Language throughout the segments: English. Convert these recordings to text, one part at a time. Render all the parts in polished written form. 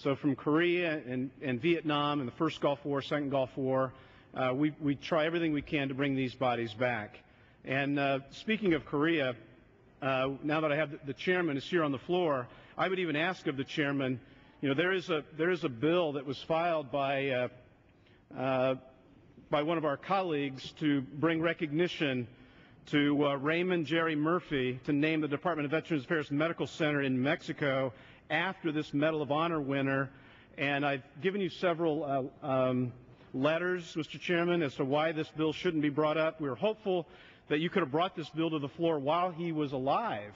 So from Korea and Vietnam and the first Gulf War, second Gulf War, we try everything we can to bring these bodies back. And speaking of Korea, now that I have the chairman is here on the floor, I would even ask of the chairman, you know, there is a bill that was filed by one of our colleagues to bring recognition to Raymond Jerry Murphy to name the Department of Veterans Affairs Medical Center in Mexico after this Medal of Honor winner. And I've given you several letters, Mr. Chairman, as to why this bill shouldn't be brought up. We were hopeful that you could have brought this bill to the floor while he was alive,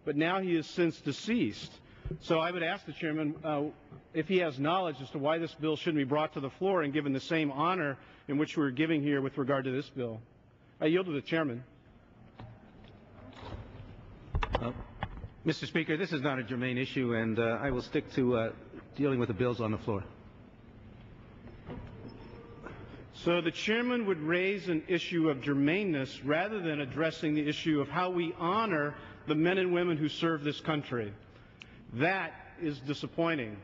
but now he is since deceased. So I would ask the chairman if he has knowledge as to why this bill shouldn't be brought to the floor and given the same honor in which we're giving here with regard to this bill. I yield to the chairman. Mr. Speaker, this is not a germane issue, and I will stick to dealing with the bills on the floor. So the chairman would raise an issue of germaneness rather than addressing the issue of how we honor the men and women who serve this country. That is disappointing.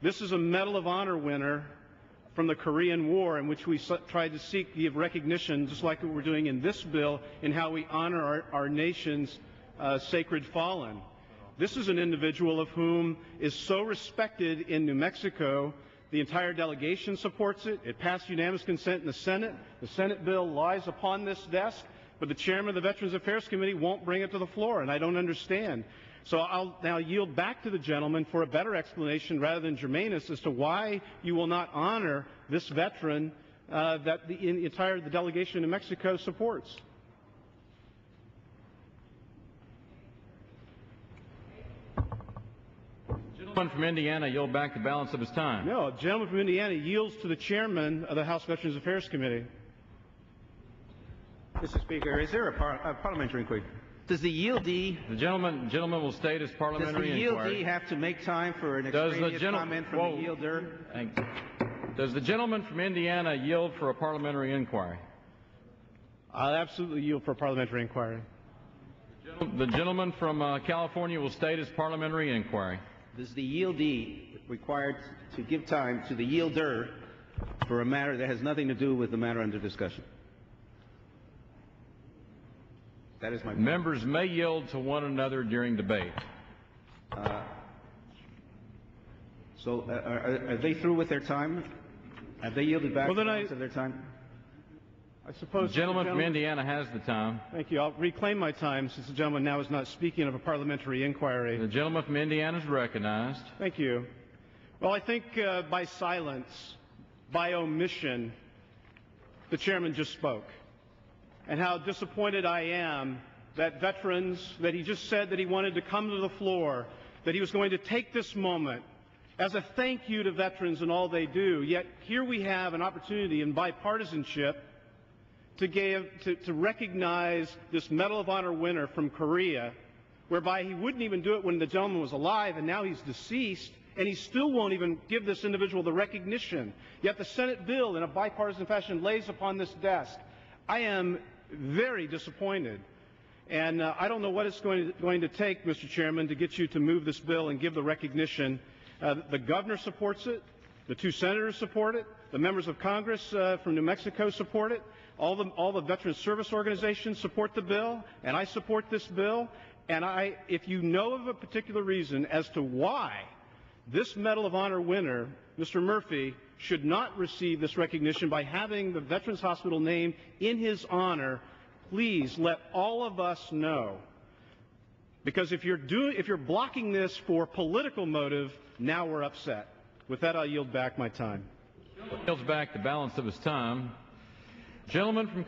This is a Medal of Honor winner from the Korean War, in which we tried to seek the recognition, just like what we're doing in this bill, in how we honor our nation's sacred fallen. This is an individual of whom is so respected in New Mexico. The entire delegation supports it. It passed unanimous consent in the Senate. The Senate bill lies upon this desk, but the chairman of the Veterans Affairs Committee won't bring it to the floor, and I don't understand. So I'll now yield back to the gentleman for a better explanation rather than germaneness as to why you will not honor this veteran that the entire delegation in Mexico supports. The gentleman from Indiana yield back the balance of his time. No, the gentleman from Indiana yields to the chairman of the House Veterans Affairs Committee. Mr. Speaker, is there a parliamentary inquiry? Does the yieldee... The gentleman will state his parliamentary inquiry. Does the yieldee have to make time for an extraneous comment from the yielder? Does the gentleman from Indiana yield for a parliamentary inquiry? I'll absolutely yield for a parliamentary inquiry. The gentleman from California will state his parliamentary inquiry. Is the yieldee required to give time to the yielder for a matter that has nothing to do with the matter under discussion? That is my point. Members may yield to one another during debate. Are they through with their time? Have they yielded back the balance of their time? I suppose the gentleman from Indiana has the time. Thank you. I'll reclaim my time since the gentleman now is not speaking of a parliamentary inquiry. The gentleman from Indiana is recognized. Thank you. Well, I think by silence, by omission, the chairman just spoke. And how disappointed I am that veterans, that he just said that he wanted to come to the floor, that he was going to take this moment as a thank you to veterans and all they do. Yet here we have an opportunity in bipartisanship to recognize this Medal of Honor winner from Korea, whereby he wouldn't even do it when the gentleman was alive, and now he's deceased, and he still won't even give this individual the recognition. Yet the Senate bill, in a bipartisan fashion, lays upon this desk. I am very disappointed, and I don't know what it's going to take, Mr. Chairman, to get you to move this bill and give the recognition. The governor supports it. The two senators support it. The members of Congress from New Mexico support it. All the veteran service organizations support the bill, and I support this bill. And if you know of a particular reason as to why this Medal of Honor winner, Mr. Murphy, should not receive this recognition by having the Veterans Hospital named in his honor, please let all of us know. Because if you're blocking this for political motive, now we're upset. With that, I'll yield back my time. Yields back the balance of his time. Gentleman from